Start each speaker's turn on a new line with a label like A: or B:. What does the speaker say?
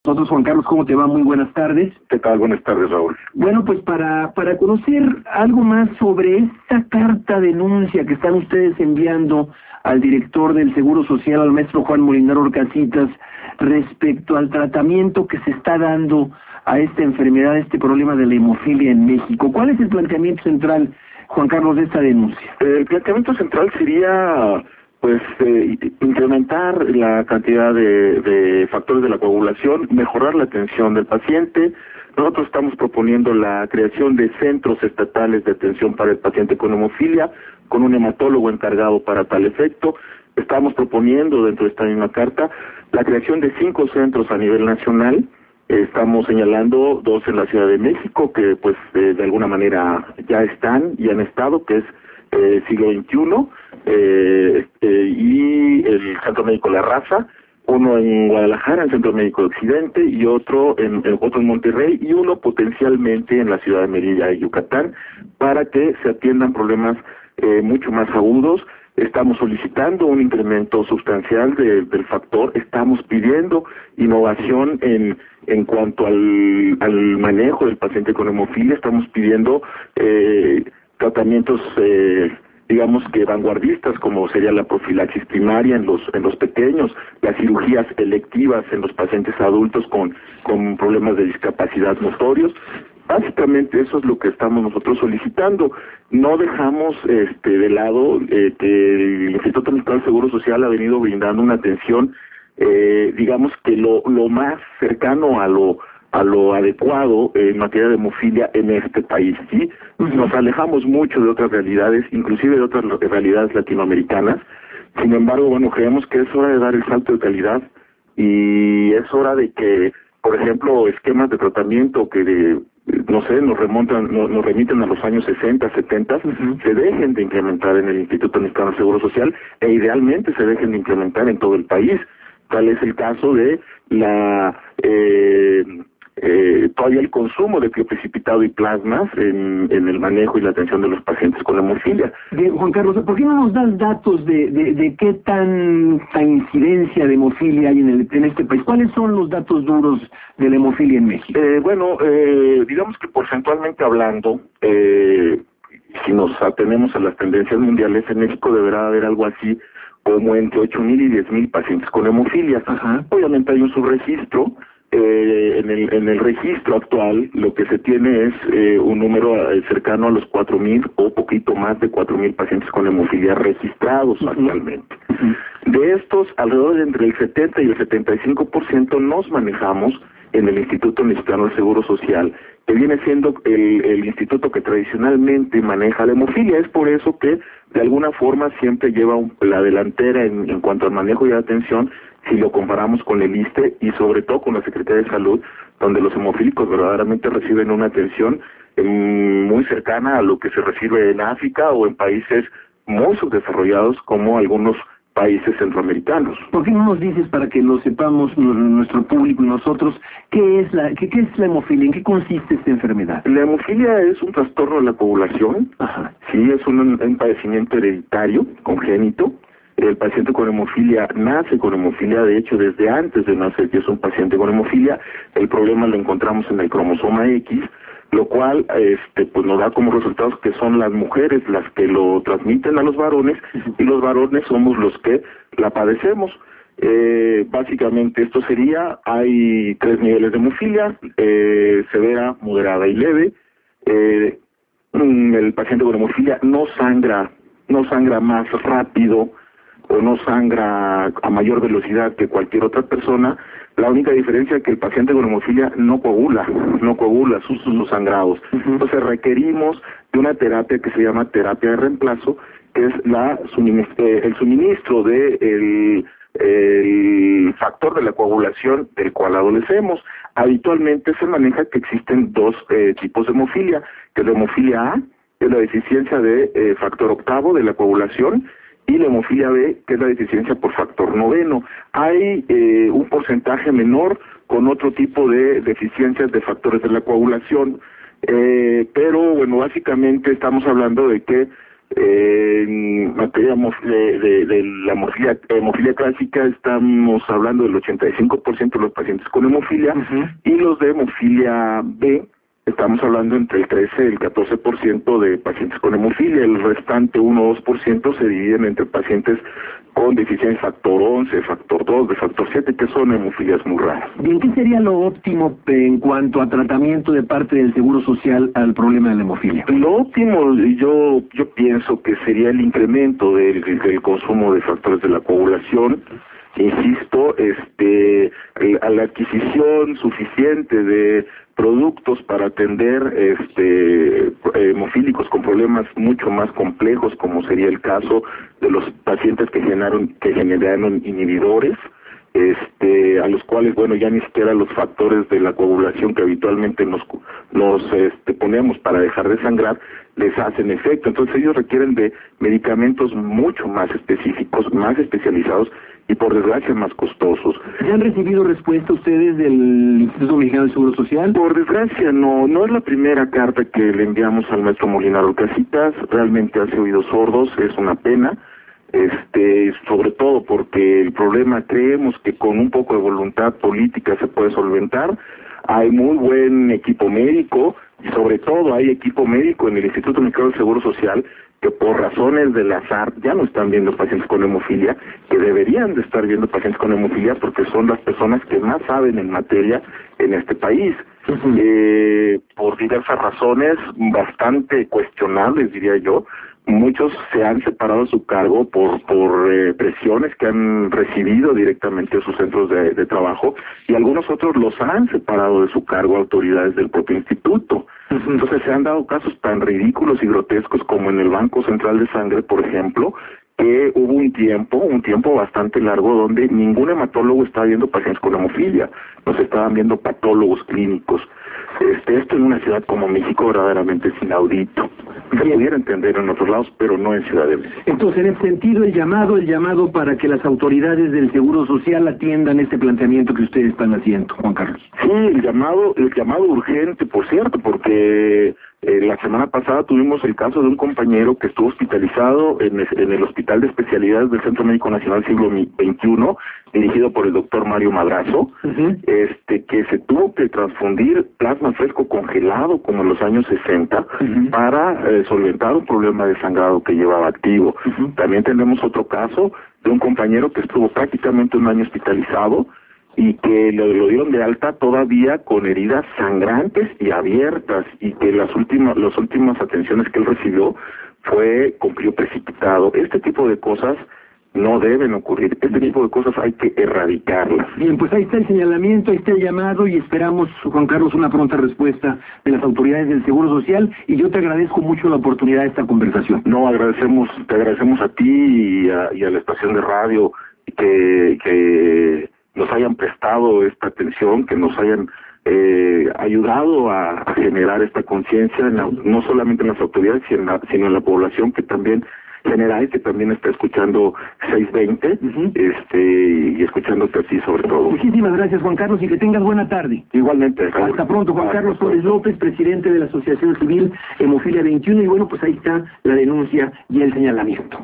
A: Nosotros, Juan Carlos, ¿cómo te va? Muy buenas tardes.
B: ¿Qué tal? Buenas tardes, Raúl.
A: Bueno, pues para conocer algo más sobre esta carta denuncia que están ustedes enviando al director del Seguro Social, al maestro Juan Molinaro Orcasitas, respecto al tratamiento que se está dando a esta enfermedad, este problema de la hemofilia en México. ¿Cuál es el planteamiento central, Juan Carlos, de esta denuncia?
B: El planteamiento central sería incrementar la cantidad de factores de la coagulación, mejorar la atención del paciente. Nosotros estamos proponiendo la creación de centros estatales de atención para el paciente con hemofilia, con un hematólogo encargado para tal efecto. Estamos proponiendo dentro de esta misma carta la creación de 5 centros a nivel nacional. Estamos señalando 2 en la Ciudad de México, que pues de alguna manera ya están y han estado, que es Siglo XXI, y el Centro Médico La Raza, uno en Guadalajara, el Centro Médico de Occidente, y otro en Monterrey, y uno potencialmente en la ciudad de Mérida y Yucatán, para que se atiendan problemas mucho más agudos. Estamos solicitando un incremento sustancial del factor, estamos pidiendo innovación en cuanto al manejo del paciente con hemofilia, estamos pidiendo tratamientos digamos que vanguardistas, como sería la profilaxis primaria en los pequeños, las cirugías electivas en los pacientes adultos con problemas de discapacidad motorios. Básicamente eso es lo que estamos nosotros solicitando. No dejamos de lado que el Instituto Mexicano del Seguro Social ha venido brindando una atención, digamos que lo más cercano a lo adecuado en materia de hemofilia en este país, ¿sí? Nos alejamos mucho de otras realidades, inclusive de otras realidades latinoamericanas. Sin embargo, bueno, creemos que es hora de dar el salto de calidad y es hora de que, por ejemplo, esquemas de tratamiento que nos remiten a los años 60, 70, se dejen de implementar en el Instituto Mexicano del Seguro Social e idealmente se dejen de implementar en todo el país. Tal es el caso de todavía el consumo de crioprecipitado y plasmas en el manejo y la atención de los pacientes con hemofilia.
A: Bien, Juan Carlos, ¿por qué no nos das datos de qué tanta incidencia de hemofilia hay en este país? ¿Cuáles son los datos duros de la hemofilia en México?
B: Digamos que porcentualmente hablando, si nos atenemos a las tendencias mundiales, en México deberá haber algo así como entre 8,000 y 10,000 pacientes con hemofilia. Obviamente hay un subregistro. En el registro actual lo que se tiene es un número cercano a los 4,000 o poquito más de 4,000 pacientes con hemofilia registrados actualmente. De estos, alrededor de entre el 70 y el 75% nos manejamos en el Instituto Mexicano del Seguro Social, que viene siendo el instituto que tradicionalmente maneja la hemofilia. Es por eso que de alguna forma siempre lleva la delantera en cuanto al manejo y atención, si lo comparamos con el ISSSTE y sobre todo con la Secretaría de Salud, donde los hemofílicos verdaderamente reciben una atención muy cercana a lo que se recibe en África o en países muy subdesarrollados como algunos países centroamericanos.
A: ¿Por qué no nos dices, para que lo sepamos nuestro público y nosotros, qué es la hemofilia, en qué consiste esta enfermedad?
B: La hemofilia es un trastorno de la coagulación. Sí, es un padecimiento hereditario, congénito. El paciente con hemofilia nace con hemofilia, de hecho desde antes de nacer que es un paciente con hemofilia. El problema lo encontramos en el cromosoma X, lo cual pues nos da como resultados que son las mujeres las que lo transmiten a los varones y los varones somos los que la padecemos. Básicamente esto sería, hay 3 niveles de hemofilia, severa, moderada y leve. El paciente con hemofilia no sangra más rápido o no sangra a mayor velocidad que cualquier otra persona. La única diferencia es que el paciente con hemofilia no coagula sus sangrados. Entonces requerimos de una terapia que se llama terapia de reemplazo, que es el suministro de el factor de la coagulación del cual adolecemos. Habitualmente se maneja que existen 2 tipos de hemofilia, que es la hemofilia A, que es la deficiencia de factor octavo de la coagulación, y la hemofilia B, que es la deficiencia por factor noveno. Hay un porcentaje menor con otro tipo de deficiencias de factores de la coagulación, pero bueno, básicamente estamos hablando de que En materia de la hemofilia clásica estamos hablando del 85% de los pacientes con hemofilia, y los de hemofilia B estamos hablando entre el 13 y el 14% de pacientes con hemofilia. El restante 1 o 2% se dividen entre pacientes con deficiencia de factor 11, factor 2, de factor 7, que son hemofilias muy raras.
A: Bien, ¿qué sería lo óptimo en cuanto a tratamiento de parte del Seguro Social al problema de la hemofilia?
B: Lo óptimo, yo pienso que sería el incremento del consumo de factores de la coagulación. Insisto, a la adquisición suficiente de productos para atender hemofílicos con problemas mucho más complejos, como sería el caso de los pacientes que generaron inhibidores, a los cuales, bueno, ya ni siquiera los factores de la coagulación que habitualmente nos ponemos para dejar de sangrar les hacen efecto. Entonces ellos requieren de medicamentos mucho más específicos, más especializados y, por desgracia, más costosos.
A: ¿Ya han recibido respuesta ustedes del Instituto Mexicano del Seguro Social?
B: Por desgracia, no es la primera carta que le enviamos al maestro Molinar Orcasitas. Realmente hace oídos sordos, es una pena. Sobre todo porque el problema, creemos que con un poco de voluntad política se puede solventar. Hay muy buen equipo médico, y sobre todo hay equipo médico en el Instituto Mexicano del Seguro Social que por razones del azar ya no están viendo pacientes con hemofilia, que deberían de estar viendo pacientes con hemofilia porque son las personas que más saben en materia en este país. Por diversas razones bastante cuestionables, diría yo, muchos se han separado de su cargo por presiones que han recibido directamente de sus centros de trabajo, y algunos otros los han separado de su cargo autoridades del propio instituto. Entonces se han dado casos tan ridículos y grotescos como en el Banco Central de Sangre, por ejemplo, que hubo un tiempo bastante largo donde ningún hematólogo estaba viendo pacientes con hemofilia, no se estaban viendo patólogos clínicos. Esto en una ciudad como México verdaderamente es inaudito. Se pudiera entender en otros lados, pero no en Ciudad de México.
A: Entonces, en ese sentido, el llamado para que las autoridades del Seguro Social atiendan este planteamiento que ustedes están haciendo, Juan Carlos.
B: Sí, el llamado urgente, por cierto, porque la semana pasada tuvimos el caso de un compañero que estuvo hospitalizado en el Hospital de Especialidades del Centro Médico Nacional Siglo XXI, dirigido por el doctor Mario Madrazo, que se tuvo que transfundir plasma fresco congelado como en los años 60 para solventar un problema de sangrado que llevaba activo. También tenemos otro caso de un compañero que estuvo prácticamente un año hospitalizado y que lo dieron de alta todavía con heridas sangrantes y abiertas, y que las últimas atenciones que él recibió fue con frío precipitado. Este tipo de cosas no deben ocurrir. Este tipo de cosas hay que erradicarlas.
A: Bien, pues ahí está el señalamiento, ahí está el llamado, y esperamos, Juan Carlos, una pronta respuesta de las autoridades del Seguro Social, y yo te agradezco mucho la oportunidad de esta conversación.
B: No, te agradecemos a ti y a la estación de radio que nos hayan prestado esta atención, que nos hayan ayudado a generar esta conciencia, no solamente en las autoridades, sino en la población, que también general, que también está escuchando 620, y escuchándote así sobre todo.
A: Muchísimas gracias, Juan Carlos, y que tengas buena tarde.
B: Igualmente.
A: Hasta pronto, Juan Carlos Flores López, presidente de la Asociación Civil Hemofilia 21, y bueno, pues ahí está la denuncia y el señalamiento.